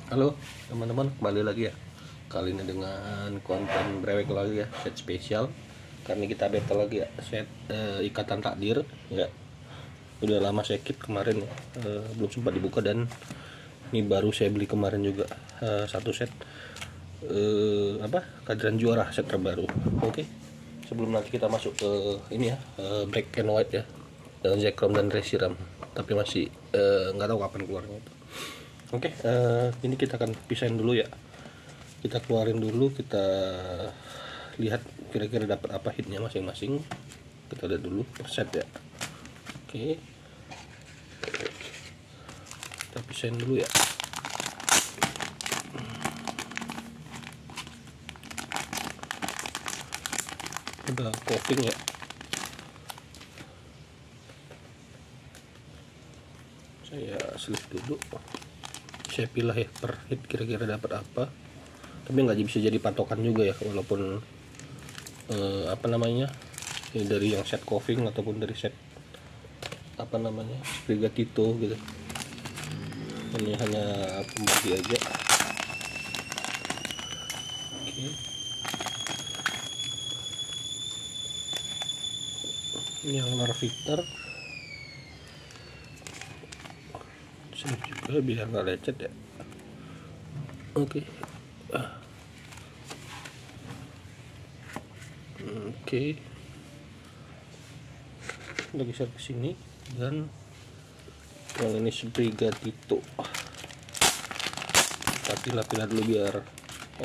Halo teman-teman, kembali lagi ya. Kali ini dengan konten brewek lagi ya, set spesial. Karena kita beta lagi ya, set ikatan takdir ya. Udah lama saya keep kemarin ya, belum sempat dibuka, dan ini baru saya beli kemarin juga satu set kehadiran juara set terbaru. Oke. Sebelum nanti kita masuk ke ini ya, black and white ya, Zekrom dan Reshiram, tapi masih nggak tahu kapan keluarnya itu. Oke, ini kita akan pisahin dulu ya. Kita keluarin dulu, kita lihat kira-kira dapat apa hitnya masing-masing. Kita lihat dulu per set ya. Oke, kita pisahin dulu ya. Udah coughing ya. Saya slip dulu. Saya pilih ya per hit kira-kira dapat apa. Tapi nggak bisa jadi patokan juga ya, walaupun ini dari yang set coughing ataupun dari set Sprigatito gitu. Ini hanya pembagi aja. Oke. Ini yang Larvitar. Slip juga biar nggak lecet ya. Oke. Oke. Kita geser ke sini, dan yang ini Sprigatito. Kita pilah-pilah dulu biar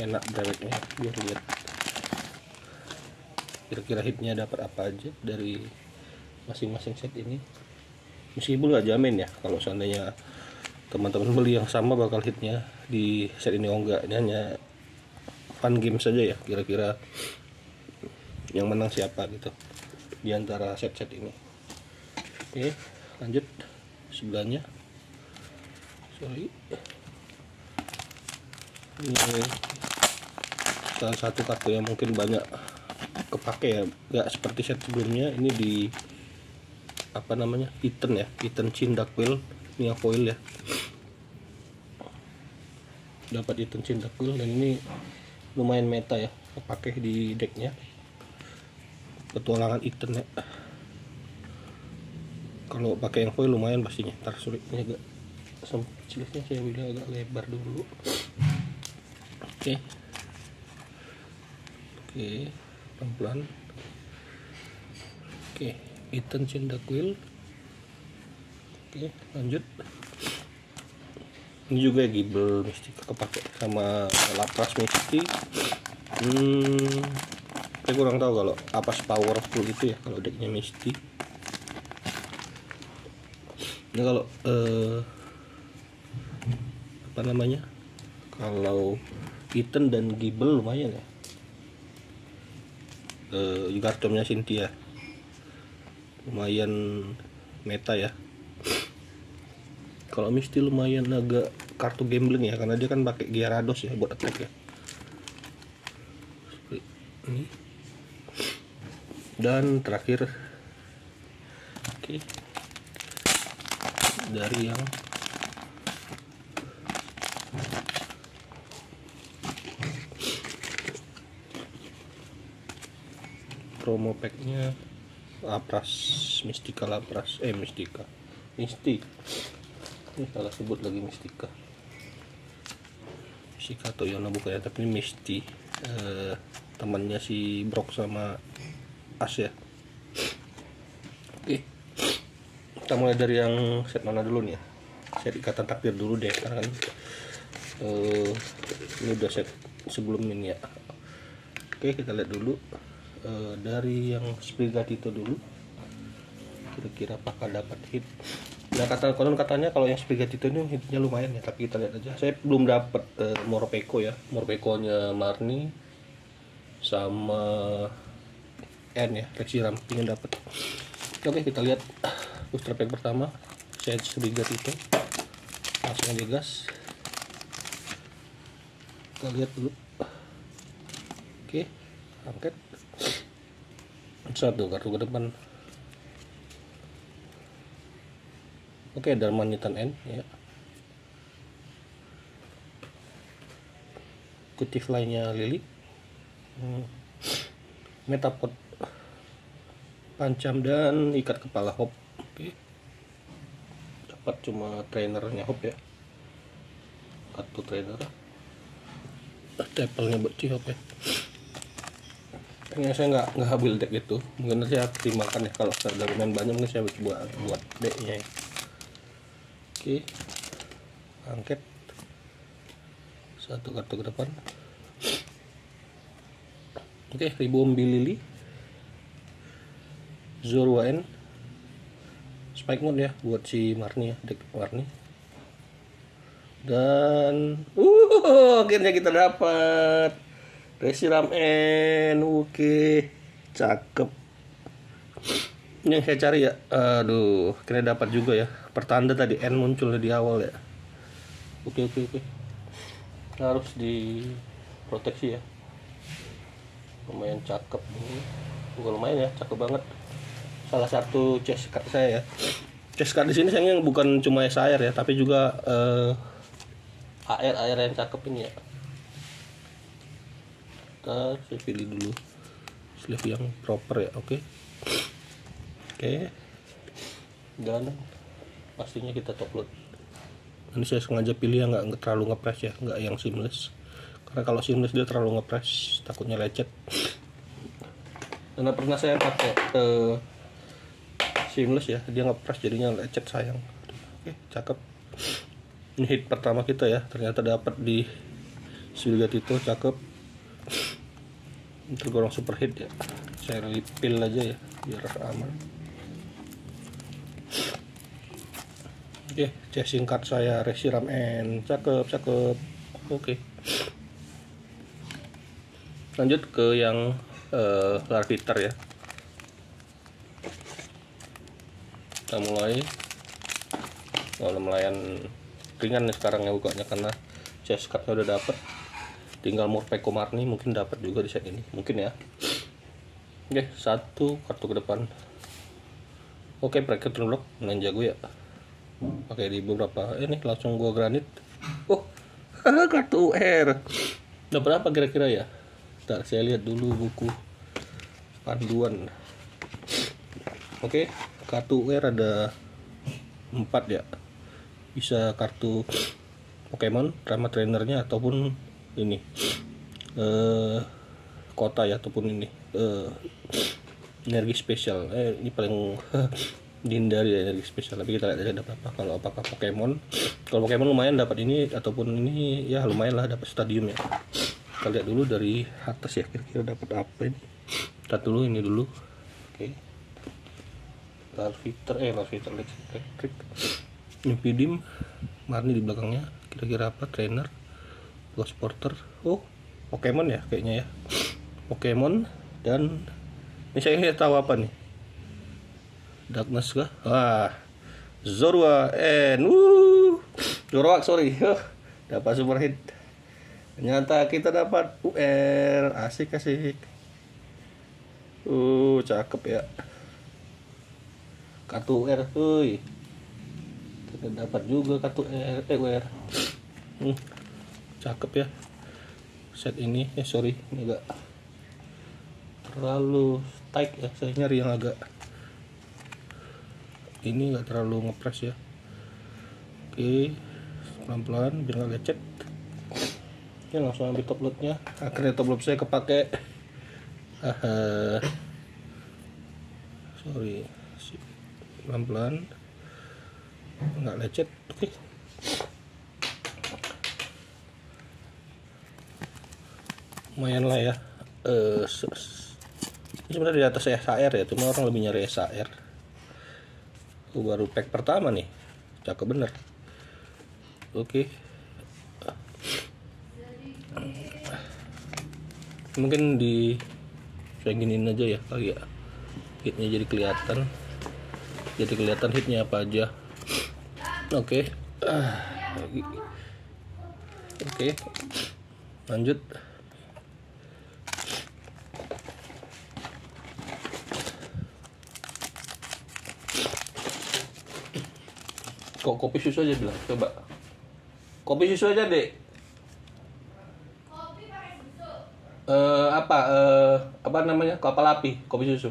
enak breweknya, biar lihat kira-kira hitnya dapat apa aja dari masing-masing set ini. Meskipun nggak jamin ya, kalau seandainya teman-teman beli yang sama bakal hitnya di set ini. Enggak, ini hanya fun game saja ya, kira-kira yang menang siapa gitu di antara set-set ini. Oke, lanjut sebelahnya. Sorry, ini salah satu kartu yang mungkin banyak kepake ya, nggak seperti set sebelumnya. Ini di Iten ya, Iten Cyndaquil. Ini yang foil ya, dapat Iten Cyndaquil, dan ini lumayan meta ya, kepake di decknya. Petualangan Iten ya, kalau pakai yang foil lumayan pastinya. Ntar sulitnya agak sempit, saya udah agak lebar dulu. Oke, pelan-pelan. Oke, Iten Cyndaquil. Oke, lanjut. Ini juga Gible Mystica kepake sama Lapras Misty. Saya kurang tahu kalau apa powerful itu ya kalau decknya Misty. Ini kalau kalau Iten dan Gible lumayan ya. Juga Artomnya Cynthia lumayan meta ya. Kalau Misty lumayan agak kartu gambling ya, karena dia kan pakai Gyarados ya buat attack ya. Ini. Dan terakhir, oke, dari yang promo packnya Lapras Misty. Ini salah sebut lagi Mistika atau Yona bukan ya, tapi ini Misty, temannya si Brock sama As ya. Oke, kita mulai dari yang set mana dulu nih ya. Set ikatan takdir dulu deh, karena kan ini udah set sebelum ini ya. Oke, kita lihat dulu dari yang Sprigatito dulu, kira-kira apakah dapat hit. Nah, katanya kalau yang Sprigatito ini hitnya lumayan ya, tapi kita lihat aja. Saya belum dapat Morpeko ya, Morpekonya Marni sama N ya, Reshiram ingin dapat. Oke, kita lihat booster pack pertama, saya Sprigatito. Langsung aja gas. Kita lihat dulu. Oke, angkat satu kartu ke depan. Oke, Darmanitan N ya. eksekutif lainnya Lily, Metapod pancam dan ikat kepala Hop. Oke, dapat cuma trainernya Hop ya, kartu trainer, stapelnya buat Hop ya. Kayaknya saya nggak build deck gitu, mungkin saya pertimbangkan ya, kalau saya dari main banyak mungkin saya buat decknya ya. Oke, angket satu kartu ke depan. Oke, Ribombee Lily, Zorua-N, Spike Mode ya buat si Marnie ya, deck Marnie. Dan akhirnya kita dapat Reshiram-N. Oke, cakep. Ini yang saya cari ya. Aduh, akhirnya dapat juga ya. Pertanda tadi N muncul di awal ya. Oke. Harus diproteksi ya. Lumayan cakep. Bukan lumayan ya, cakep banget. Salah satu chest card saya ya. Chest card di sini sayangnya bukan cuma SAR ya, tapi juga AR yang cakep ini ya. Saya pilih dulu sleeve yang proper ya. Oke. Dan pastinya kita top load. Ini saya sengaja pilih yang nggak terlalu ngepres ya, nggak yang seamless, karena kalau seamless dia terlalu ngepres takutnya lecet. Karena pernah saya pakai seamless ya, dia ngepres jadinya lecet, sayang. Oke, cakep. Ini hit pertama kita ya, ternyata dapat di Sprigatito, cakep. Tergolong super hit ya, saya refill aja ya biar aman. Oke, chasing card saya Reshiram-N, cakep. Oke, lanjut ke yang Larvitar ya. Kita mulai lumayan ringan nih sekarang ya bukanya, karena chest cardnya udah dapet. Tinggal Morpeko Marnie mungkin dapat juga di set ini, mungkin ya. Oke, satu kartu ke depan. Oke, bracket block main jago ya. Pakai di beberapa ini langsung gua granit. Kartu R. Udah berapa kira-kira ya? Ntar saya lihat dulu buku panduan. Oke, kartu R ada 4 ya. Bisa kartu Pokemon, drama trainernya, ataupun ini kota ya, ataupun ini energi spesial. Ini paling dihindari ya, energi spesial, tapi kita lihat aja dapat apa. Kalau apakah Pokemon, kalau Pokemon lumayan dapat ini, ataupun ini ya lumayan lah dapat stadium ya. Kita lihat dulu dari atas ya, kira-kira dapat apa ini. Kita dulu ini dulu. Oke, Larvitar Electric, Impidim, Marnie di belakangnya, kira-kira apa, trainer, Ghost Porter. Pokemon ya kayaknya ya, Pokemon. Dan ini saya tahu apa nih, Darkness kah? Zorua-N. Zoroark, sorry. Dapat super hit. Ternyata kita dapat UR. Asik. Cakep ya. Kartu UR, kita dapat juga kartu UR. Cakep ya. Set ini sorry, ini agak terlalu tight ya. Saya nyari yang agak ini, nggak terlalu ngepres ya. Oke, pelan-pelan biar nggak lecet. Oke, langsung ambil top loadnya. Akhirnya top load saya kepake. Sorry, pelan-pelan nggak lecet. Oke, lumayan lah ya. Ini sebenarnya di atas SAR ya, cuma orang lebih nyari SAR. Baru pack pertama nih, cakep bener. Oke, mungkin di saya giniin aja ya kali ya, hitnya jadi kelihatan hitnya apa aja. Oke, lanjut. Kok kopi susu aja bilang, coba kopi susu aja dek. Apa namanya, kapal api kopi susu.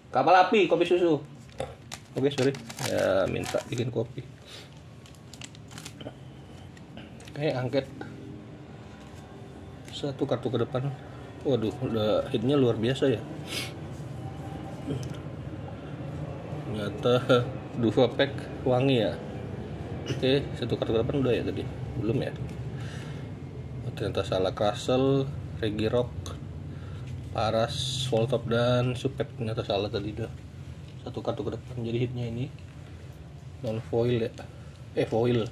Kapal api kopi susu. Oke, sorry ya, minta bikin kopi. Oke, angket satu kartu ke depan. Waduh, udah hitnya luar biasa ya. Ternyata 2 pack wangi ya. Oke, satu kartu ke depan udah ya tadi? Belum ya? Ternyata salah. Castle, Regirock, Paras, Voltop, dan Supet. Ternyata salah tadi udah. Satu kartu ke depan. Jadi hitnya ini non foil ya. Foil.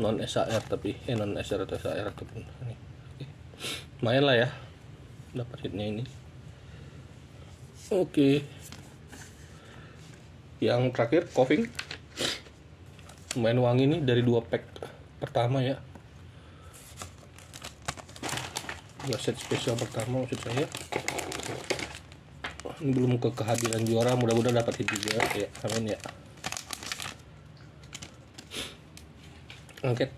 Non SAR tapi non SR atau SAR ataupun ini. Oke. Main lah ya. Dapat hitnya ini. Oke. Yang terakhir coughing. Main wangi nih dari 2 pack pertama ya. Set spesial pertama maksud saya. Ini belum kehadiran juara, mudah-mudahan dapat hit juga ya. Amin ya. Angket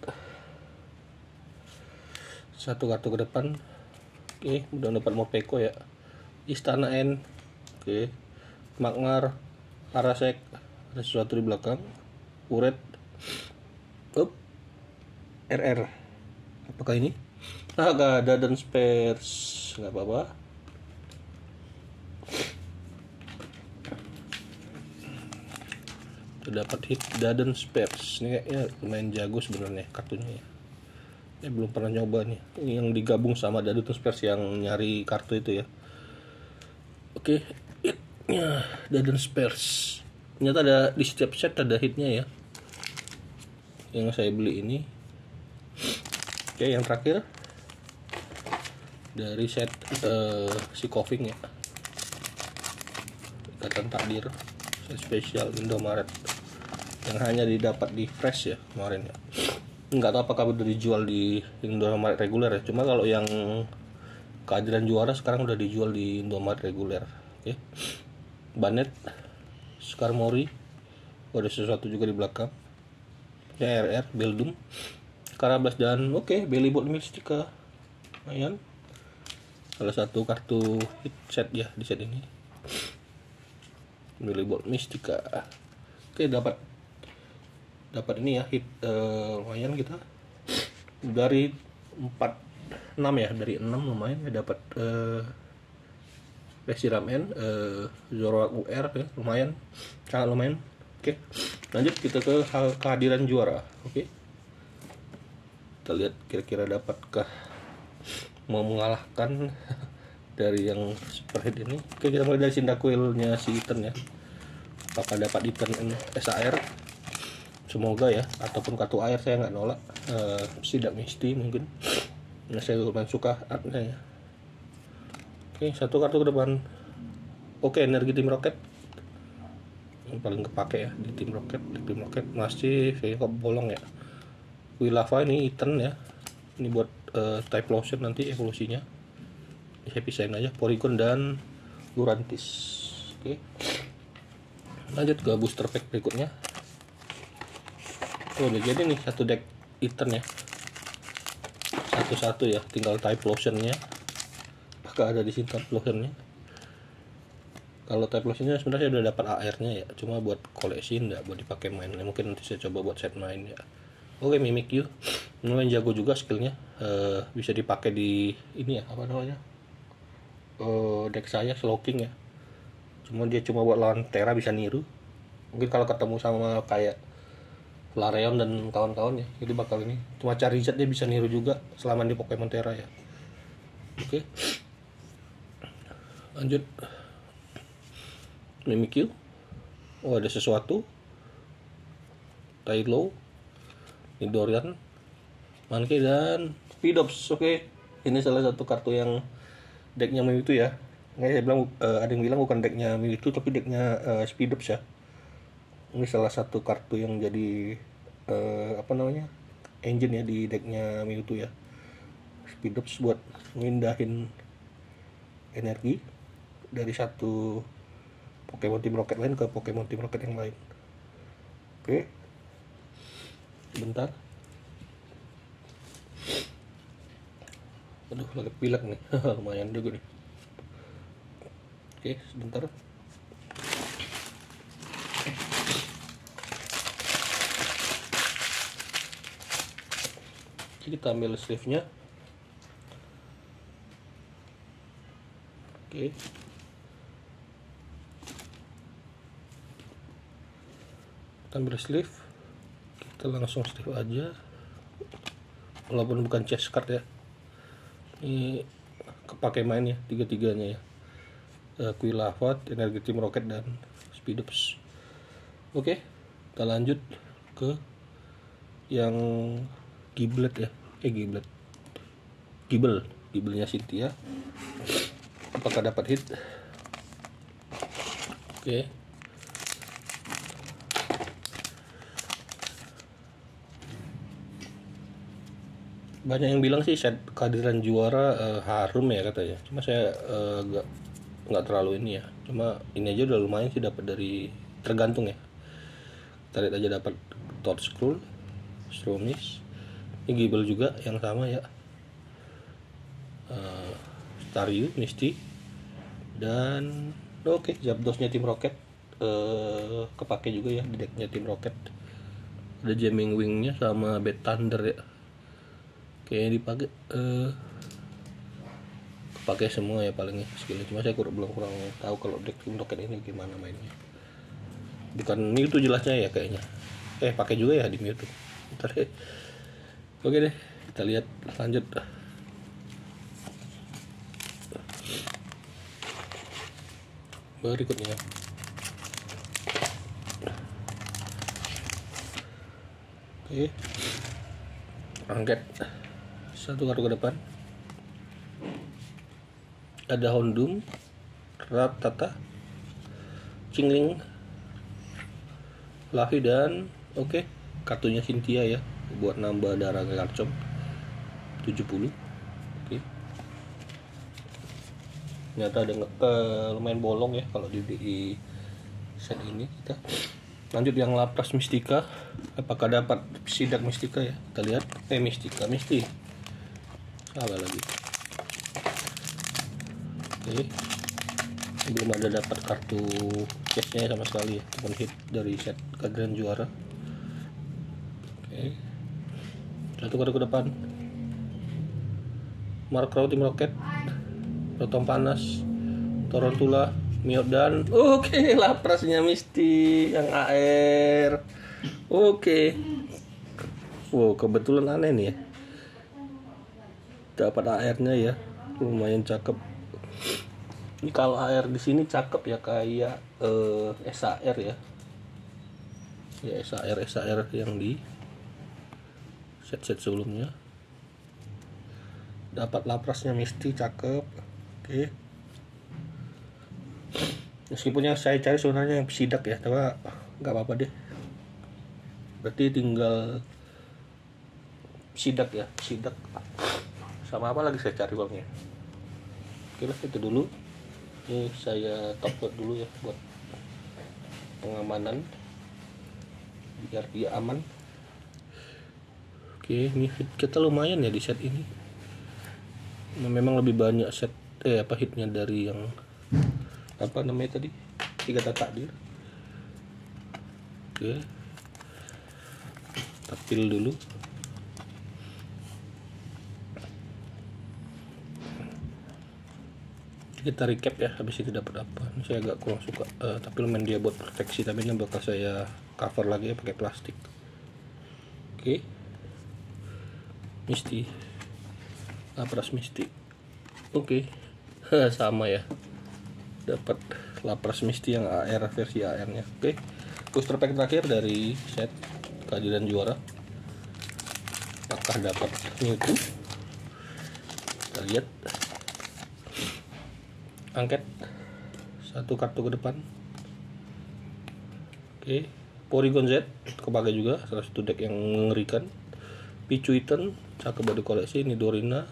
satu kartu ke depan. Oke, udah dapat Mopeko ya. Istana N. Oke. Magmar, Parasek, ada sesuatu di belakang. Uret. RR. Apakah ini? Gak ada, dan spares. Nggak apa-apa. Dapat hit Daden Spares. Ini kayaknya lumayan jago sebenarnya kartunya ya. Belum pernah nyoba nih. Ini yang digabung sama Daden Spares yang nyari kartu itu ya. Oke, hitnya Daden Spares. Ternyata ada di setiap set ada hitnya ya. Yang saya beli ini. Oke, yang terakhir dari set si coughing ya. Ikatan takdir set spesial Indomaret yang hanya didapat di fresh ya kemarin ya. Nggak tahu apakah udah dijual di Indomaret reguler ya. Cuma kalau yang kehadiran juara sekarang udah dijual di Indomaret reguler. Oke. Banet, Skarmory, ada sesuatu juga di belakang. RR, Beldum, Karabas, dan Belibot Mystica. Lumayan. Salah satu kartu hit set ya di set ini. Belibot Mystica. Oke, dapat ini ya hit lumayan kita. Dari 6 ya, dari 6 lumayan ya dapat Resiram N, Zoroark UR ya, lumayan. Sangat lumayan. Oke. Lanjut kita ke kehadiran juara. Oke. Kita lihat kira-kira dapatkah mau mengalahkan dari yang super hit ini. Oke, kita mulai dari Cyndaquil-nya si Ethan ya. Apakah dapat Ethan SAR? Semoga ya, ataupun kartu air saya nggak nolak. Sidak Misty mungkin. Nah, saya lumayan suka artnya ya. Oke, satu kartu ke depan. Oke, energi tim Rocket. Yang paling kepake ya di tim Rocket masih kayaknya kok bolong ya. Wilava ini Ethan ya. Ini buat type lotion nanti evolusinya. Saya pisahin aja Porygon dan Lurantis. Oke. Lanjut ke booster pack berikutnya. Udah jadi nih satu deck Ethan ya. Satu-satu ya, tinggal type lotionnya. Apakah ada di sini type lotionnya? Kalau type lotionnya sebenarnya udah dapat AR-nya ya, cuma buat koleksi enggak buat dipakai main. Mungkin nanti saya coba buat set main ya. Oke, Mimikyu lumayan jago juga skillnya. Bisa dipakai di ini ya, apa namanya? Deck saya Slowking ya. Dia cuma buat lawan Terra bisa niru. Mungkin kalau ketemu sama kayak Flareon dan kawan-kawan ya, itu bakal ini. Cuma Charizard dia bisa niru juga selama di Pokemon Terra ya. Oke. Lanjut. Mimikyu. Oh, ada sesuatu. Tylo, Nidorian, Mankey, dan Speedops. Oke. Ini salah satu kartu yang decknya Mewtwo ya. Saya bilang ada yang bilang bukan decknya Mewtwo tapi decknya Speedops ya. Ini salah satu kartu yang jadi engine ya di decknya Mewtwo ya. Speedops buat ngindahin energi dari satu Pokemon Team Rocket lain ke Pokemon Team Rocket yang lain. Oke. Bentar. Aduh, lagi pilek nih. Lumayan juga nih. Oke, sebentar. Kita ambil sleeve-nya. Oke. Kita ambil sleeve. Kita langsung sleeve aja. Walaupun bukan chest card ya. Ini kepake main ya, tiga-tiganya ya. Quilavat, Energy Team Rocket, dan Speed Ups. Oke, kita lanjut ke yang Giblet ya. Gibelnya Cynthia. Apakah dapat hit? Oke. Banyak yang bilang sih set kehadiran juara harum ya katanya. Cuma saya nggak terlalu ini ya. Cuma ini aja udah lumayan sih dapat dari, tergantung ya. Kita lihat aja dapat Torch Scroll, Stromis. Ini Gibel juga yang sama ya. Staryu, Misty, dan oke, Zapdosnya Tim Rocket kepake juga ya di decknya Tim Rocket. Ada Jamming Wingnya sama Bad Thunder ya. Kayaknya dipakai kepake semua ya palingnya skillnya. Cuma saya belum kurang tahu kalau deck Tim Rocket ini gimana mainnya. Bukan Mewtwo jelasnya ya kayaknya. Pakai juga ya di Mewtwo. Bentar ya. Oke deh, kita lihat lanjut. Berikutnya. Oke. Angket satu kartu ke depan. Ada Houndoom, Rattata, Chingling, Lavi, dan oke, kartunya Cynthia ya, buat nambah darah Garchomp 70. Oke. Ternyata ada lumayan bolong ya kalau di set ini. Kita lanjut yang Lapras Mystica. Apakah dapat Psyduck Mystica ya? Kita lihat. Misty. Salah lagi. Oke. Belum ada dapat kartu case-nya sama sekali ya. Cuma hit dari set kehadiran juara. Oke. Satu kartu ke depan. Markrow Tim Rocket, Rotom Panas, Torontula, Miot, dan oke, Laprasnya Misty yang AR. Oke. Wow, kebetulan aneh nih ya. Dapat AR-nya ya. Lumayan cakep. Ini kalau AR di sini cakep ya, kayak SAR ya. Ya SAR yang di set-set sebelumnya. Dapat Laprasnya Misty, cakep. Oke. Meskipun yang saya cari sebenarnya yang Psyduck ya, tapi nggak apa-apa deh. Berarti tinggal Psyduck ya, Psyduck. Sama apa lagi saya cari uangnya. Oke lah, itu dulu. Ini saya top load dulu ya buat pengamanan biar dia aman. Oke, ini hit kita lumayan ya di set ini. Memang lebih banyak set hitnya dari yang apa namanya tadi, 3 takdir. Oke, tapil dulu. Kita recap ya, habis itu dapat apa. Ini saya agak kurang suka tapi lumayan dia buat proteksi, tapi ini bakal saya cover lagi ya pakai plastik. Oke. Misty, Lapras Misty. Oke. Sama ya, dapat Lapras Misty yang AR, versi AR nya. Oke. Booster pack terakhir dari set kehadiran juara. Apakah dapat Mewtwo? Kita lihat. Angket satu kartu ke depan. Oke. Porygon Z kepake juga, salah satu deck yang mengerikan. Pichuiten cakep buat dikoleksi. Nidorina,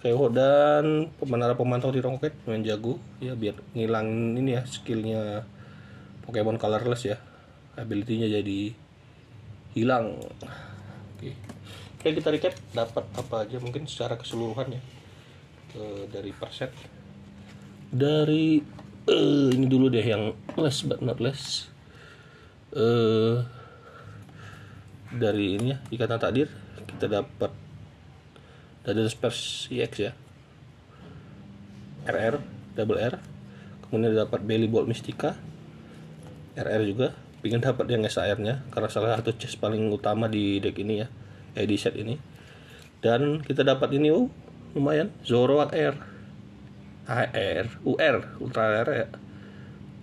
Keho, dan Menara Pemantau di Rocket main jago ya, biar ngilang ini ya skillnya Pokemon colorless ya, ability-nya jadi hilang. Oke, kita recap dapat apa aja mungkin secara keseluruhan ya. dari perset. Dari ini dulu deh yang last but not least, dari ini ya, Ikatan Takdir kita dapat dari Spurs EX ya, RR double R, kemudian dapat Belly Bolt Mystica RR juga. Pengen dapat yang SAR nya karena salah satu chest paling utama di deck ini ya, di set ini. Dan kita dapat ini lumayan, Zoroark UR Ultra Rare ya,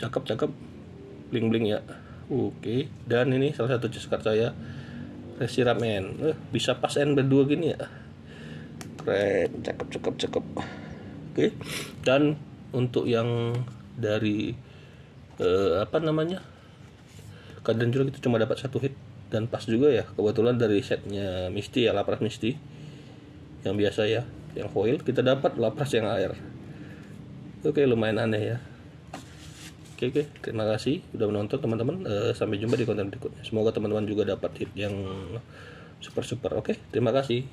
cakep bling bling ya. Oke. Dan ini salah satu chest card saya, Resiramen, bisa pas N berdua gini ya, keren, cakep. Oke. Dan untuk yang dari keadaan juga kita cuma dapat satu hit dan pas juga ya, kebetulan dari setnya Misty ya, Lapras Misty yang biasa ya, yang foil kita dapat Lapras yang air. Oke, lumayan aneh ya. Oke, terima kasih udah menonton teman-teman. Sampai jumpa di konten berikutnya. Semoga teman-teman juga dapat hit yang super. Oke, terima kasih.